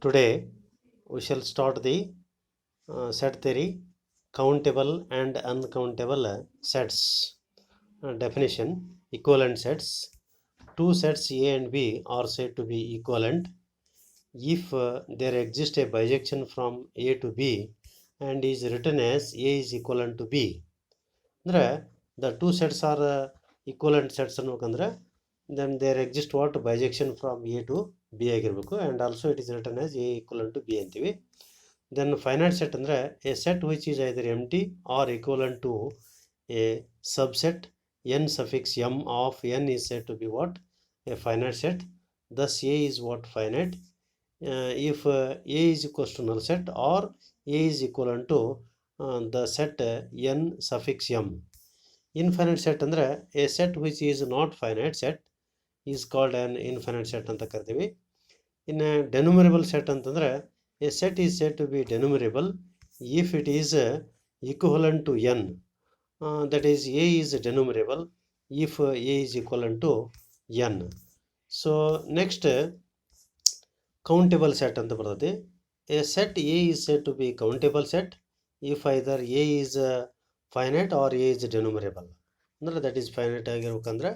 Today we shall start the set theory, countable and uncountable sets. Definition: equivalent sets. Two sets A and B are said to be equivalent if there exists a bijection from A to B and is written as A is equivalent to B. ಅಂದರೆ the two sets are equivalent sets ಅನ್ಬೇಕಂದ್ರೆ then there exist what bijection from A to B ಆಗಿರಬೇಕು and also it is written as A equivalent to B ಅಂತೀವಿ. Then finite set ಅಂದರೆ a set which is either empty or equivalent to a subset n suffix m of n is said to be what? A finite set. Thus A is what? Finite. If A is equals to null set or A is equivalent to the set n suffix m. Infinite set ಅಂದರೆ a set which is not finite set is called an infinite set ಅಂತ ಕರಿತೀವಿ. ಇನ್ನು ಡೆನ್ಯುಮರಬಲ್ set ಅಂತಂದರೆ a set is said to be denumerable if it is equivalent to n. That is A is denumerable if A is equivalent to n. So next countable set ಅಂತ ಬರ್ತದೆ. A set A is said to be countable set if either A is finite or A is denumerable. ಅಂದರೆ that is finite ಆಗಿರ್ಬೇಕಂದ್ರೆ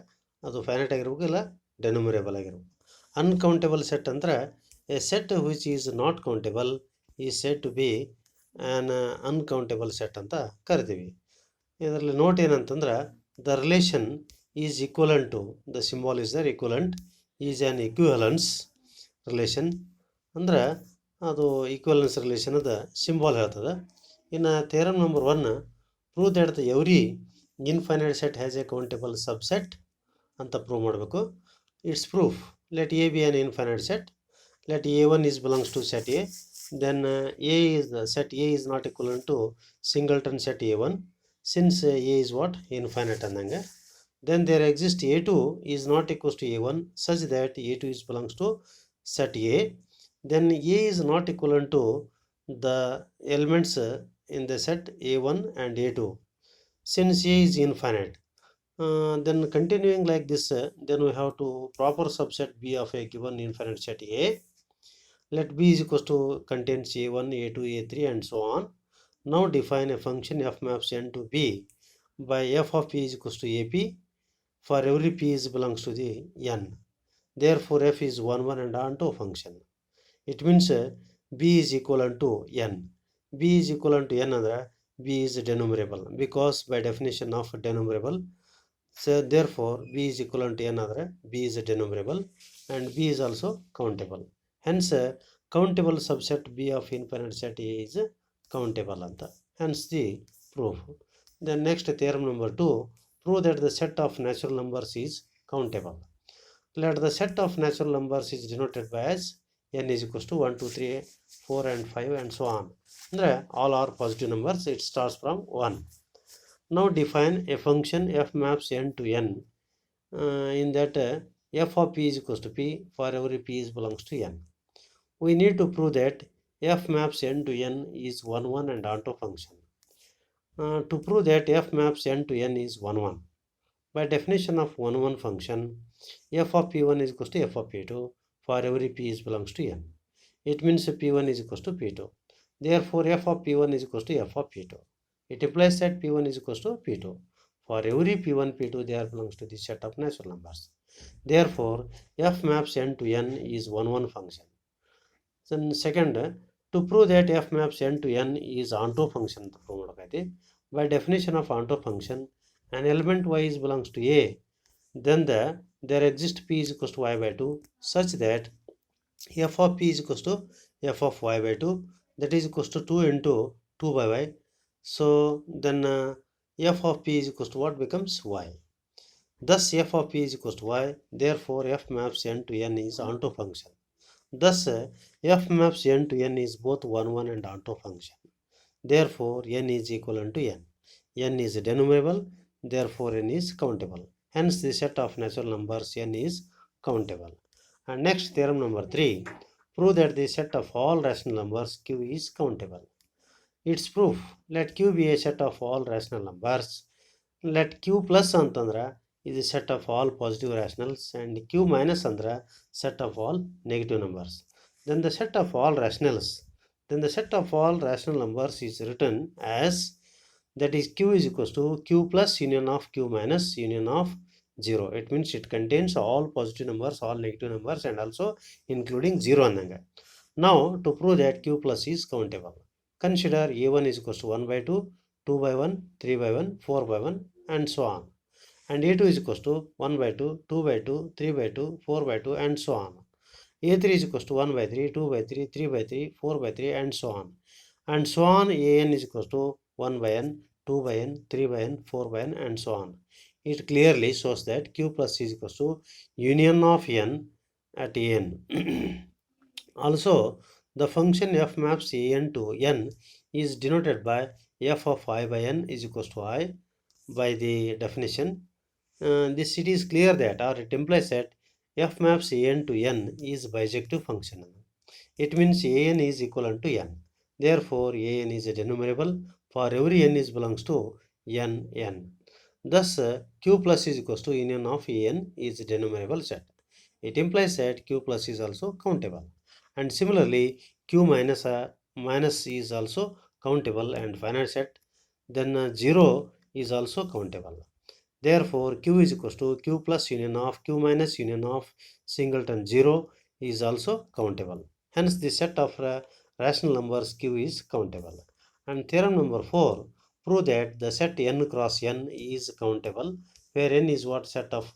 ಅದು finite ಆಗಿರ್ಬೇಕು ಇಲ್ಲ denumerable ಆಗಿರ್ಬೇಕು. Uncountable set ಅಂದರೆ a set which is not countable is set to be an uncountable set ಅಂತ ಕರಿತೀವಿ. ಇದರಲ್ಲಿ ನೋಟ್ ಏನಂತಂದ್ರೆ the relation is equivalent to the symbol is there equivalent is an equivalence relation ಅಂದ್ರೆ ಅದು equivalence relation ಅದ symbol ಹೇಳ್ತದೆ. ಇನ್ನು theorem number 1 prove that the every infinite set has a countable subset ಅಂತ ಪ್ರೂವ್ ಮಾಡಬೇಕು. It's proof let A B on infinite set let a1 is belongs to set A, then A is the set A is not equivalent to singleton set A1 since A is what? Infinite ಅಂದಂಗೆ. Then there exists A2 is not equals to A1 such that A2 is belongs to set A. Then A is not equivalent to the elements in the set A1 and A2 since A is infinite. Then continuing like this, then we have to proper subset B of a given infinite set A. Let B is equals to contains A1, A2, A3 and so on. Now define a function f maps n to B by f of P is equals to AP for every P is belongs to the n. Therefore f is 1, 1 and on to function. It means B is equivalent to n. B is equivalent to n andre B is denumerable because by definition of denumerable. So therefore B is equivalent to n andre B is denumerable and B is also countable. Hence countable subset B of infinite set A is countable anta. Hence the proof. Then next theorem number 2, prove that the set of natural numbers is countable. Let the set of natural numbers is denoted by as n is equals to 1, 2, 3, 4 and 5 and so on. Andre all are positive numbers. It starts from 1. Now define a function f maps n to n in that f of p is equals to p for every p is belongs to n. We need to prove that f maps n to n is 1, 1 and onto function. To prove that f maps n to n is 1, 1, by definition of 1, 1 function, f of p1 is equals to f of p2 for every p is belongs to n. It means p1 is equals to p2. Therefore f of p1 is equals to f of p2. It implies that p1 is equals to p2. For every p1, p2 they are belongs to the set of natural numbers. Therefore f maps n to n is 1, 1 function. Then second, to prove that f maps n to n is onto function ಅಂತ prove ಮಾಡಕೈತಿ. By definition of onto function, an element y is belongs to A, then there exists p is equals to y by 2 such that f of p is equals to f of y by 2, that is equals to 2 into 2 by y. So then f of p is equals to what becomes y. Thus f of p is equals to y. Therefore f maps n to n is onto function. Thus f maps n to n is both 1, 1 and onto function. Therefore n is equivalent to n. N is denumerable, therefore n is countable. Hence the set of natural numbers n is countable. And next theorem number 3, prove that the set of all rational numbers q is countable. Its proof, let q be a set of all rational numbers. Let q plus ಅಂತಂದ್ರೆ is a set of all positive rationals and q minus andre set of all negative numbers. then the set of all rationals, then the set of all rational numbers is written as, that is q is equals to q plus union of q minus union of 0. It means it contains all positive numbers, all negative numbers, and also including 0 annanga. Now to prove that q plus is countable, consider a1 is equals to 1 by 2, 2 by 1, 3 by 1, 4 by 1, and so on. And a2 is equals to 1 by 2, 2 by 2, 3 by 2, 4 by 2, and so on. A3 is equals to 1 by 3, 2 by 3, 3 by 3, 4 by 3, and so on. And so on, an is equals to 1 by n, 2 by n, 3 by n, 4 by n, and so on. It clearly shows that q plus is equals to union of n at n. Also, the function f maps an to n is denoted by f of I by n is equals to I by the definition. This it is clear that, or it implies that, f maps an to n is bijective function. It means an is equivalent to n. Therefore, an is a denumerable for every n is belongs to n. Thus, q plus is equals to union of an is a denumerable set. It implies that q plus is also countable. And similarly, q minus is also countable and finite set. Then 0 is also countable. Therefore, q is equals to q plus union of q minus union of singleton 0 is also countable. Hence, the set of rational numbers q is countable. And theorem number 4, prove that the set n cross n is countable, where n is what set of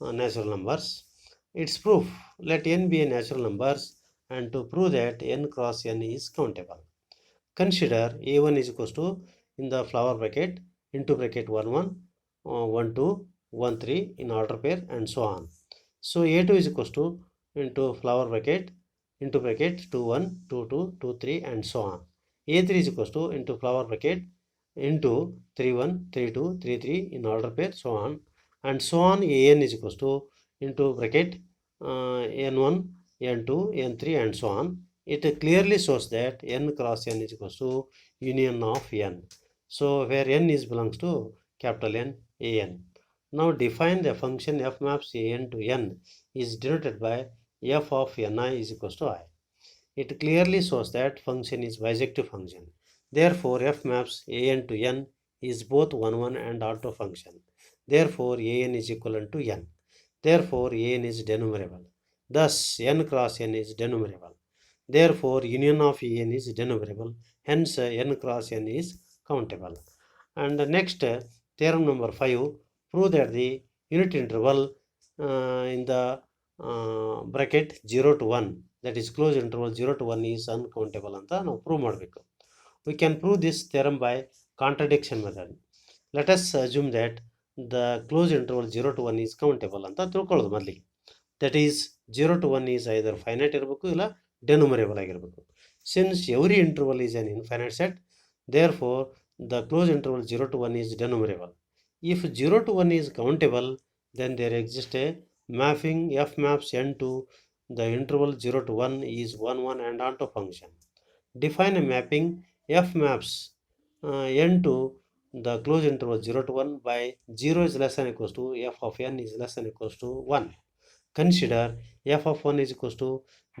natural numbers. Its proof, let n be a natural numbers, and to prove that n cross n is countable, consider a1 is equals to, in the flower bracket, into bracket 1 1, 1 2, 1 3 in order pair, and so on. So a2 is equals to, into flower bracket, into bracket 2 1, 2 2, 2 3, and so on. a3 is equals to, into flower bracket, into 3 1, 3 2, 3 3 in order pair, so on, and so on. an is equals to, into bracket n1, n2, n3, and so on. It clearly shows that n cross n is equals to union of n. So where n is belongs to capital N, an. Now define the function f maps an to n is denoted by f of ni is equals to I. It clearly shows that function is bijective function. Therefore, f maps an to n is both 1 1 and auto function. Therefore, an is equivalent to n. Therefore, an is denumerable. Thus, n cross n is denumerable. Therefore, union of n is denumerable. Hence, n cross n is countable. And next, theorem number 5, prove that the unit interval in the bracket 0 to 1, that is closed interval 0 to 1 is uncountable anta ನಾವು prove ಮಾಡಬೇಕು. We can prove this theorem by contradiction method. Let us assume that the closed interval 0 to 1 is countable ಅಂತ ತಿಳ್ಕೊಳ್ಳೋದು ಮೊದಲಿಗೆ. That is 0 to 1 is either finite ಇರಬೇಕು ಇಲ್ಲ denumerable ಆಗಿರಬೇಕು. Since every interval is an infinite set, therefore the closed interval 0 to 1 is denumerable. If 0 to 1 is countable, then there exists a mapping f maps n to the interval 0 to 1 is 1 1 and onto function. Define a mapping f maps n to the closed interval 0 to 1 by 0 is less than equals to f of n is less than equals to 1. Consider f of 1 is equals to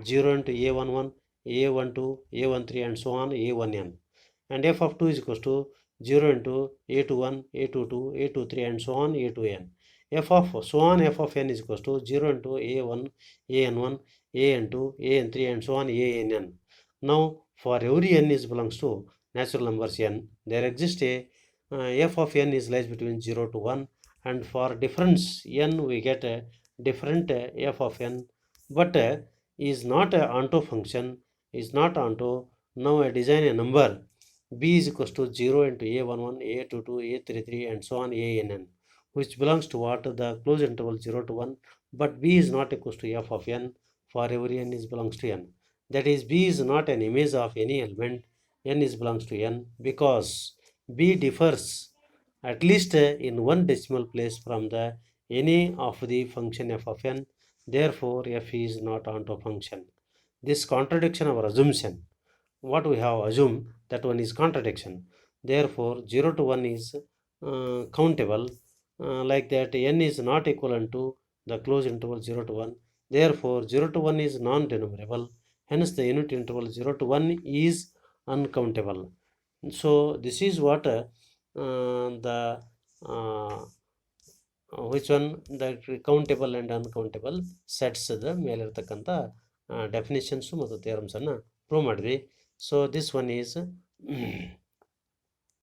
0 into a11, a12, a13, and so on, a1n. And f of 2 is equals to 0 into a21, a22, a23, and so on, a2n. F of so on f of n is equals to 0 into a1, an1, an2, an3, and so on, ann. Now, for every n is belongs to natural numbers n, there exists a f of n is lies between 0 to 1, and for difference n we get a different f of n, but is not a onto function, is not onto. Now I design a number b is equals to 0 into a11, a22, a33, and so on, ann, which belongs to what, the closed interval 0 to 1, but b is not equals to f of n for every n is belongs to n. That is, b is not an image of any element n is belongs to n, because b differs at least in one decimal place from the any of the function f of n. Therefore, f is not onto function. This contradiction our assumption. What we have assumed, that one is contradiction. Therefore, 0 to 1 is countable, like that n is not equivalent to the closed interval 0 to 1. Therefore, 0 to 1 is non-denumerable. hence the unit interval 0 to 1 is uncountable. So this is what the which one the countable and uncountable sets the ಮೇಲಿರ್ತಕ್ಕಂಥ ಡೆಫಿನೇಷನ್ಸು ಮತ್ತು ಥಿಯರಮ್ಸನ್ನು prove ಮಾಡಿದ್ವಿ. So this one is